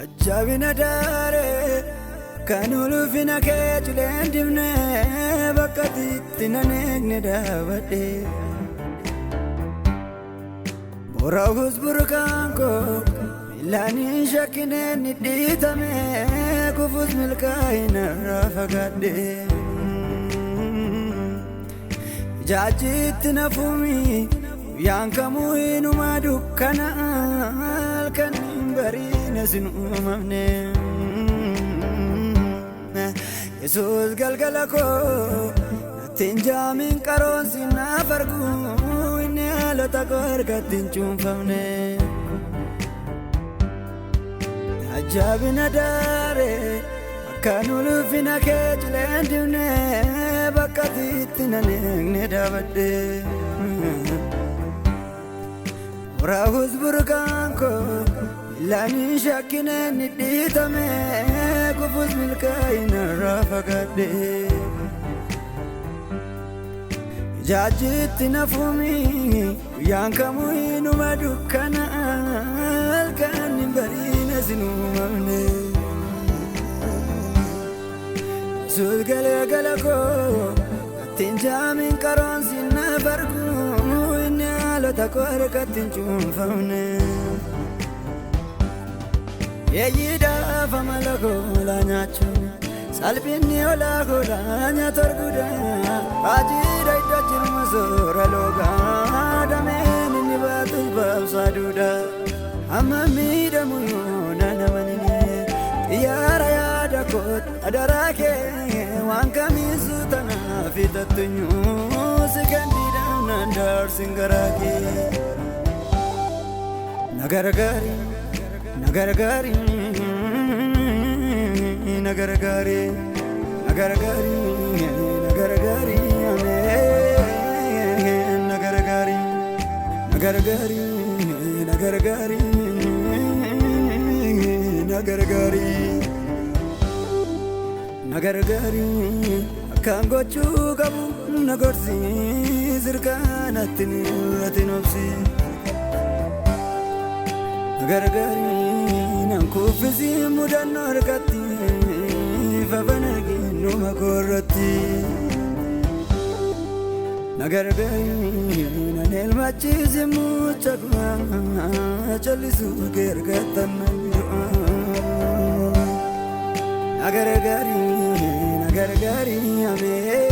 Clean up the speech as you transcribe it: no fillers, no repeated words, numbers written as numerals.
Ajabina dare kanulu fina kechulen dimne bakati tinanegne davade Borahus burkanko milani shakine niditame kufus milkaina rafagade Jajit nafumi yankamu inuma dukkana alkan barina sinumamne Jesus galgalako tinjamin karon sinafargu inelo takor katinchumfamne ajabina dare kanulu fina kejlendune bakati tinanegne davade Rahus burkanko lani shakine niditame kufus milkaina rafagade Jajit nafumi yankamu inuma dukkana alkan barina sinumamne Sulgalagalako tinjamin karon sinafargu takor katinchumfamne yeyida famalago lanyachu salbini ola golanya torguda ajira idajir masora loga damen nibatu babsaduda amami damu nanamanine yara yada kot adarake wankamisu tana fitatunyu sekandida nandar singaragi nagaragari nagaragari nagaragari nagaragari nagaragari nagaragari nagaragari nagaragari nagaragari nagaragari kangochu gabu nagorsi zirkanatin atinopsi nagaragari nankufisi mudanarkati favanagi numakorati nagaragari nanelmachizi muchakma chalisu gergatan nagaragari nagaragari ame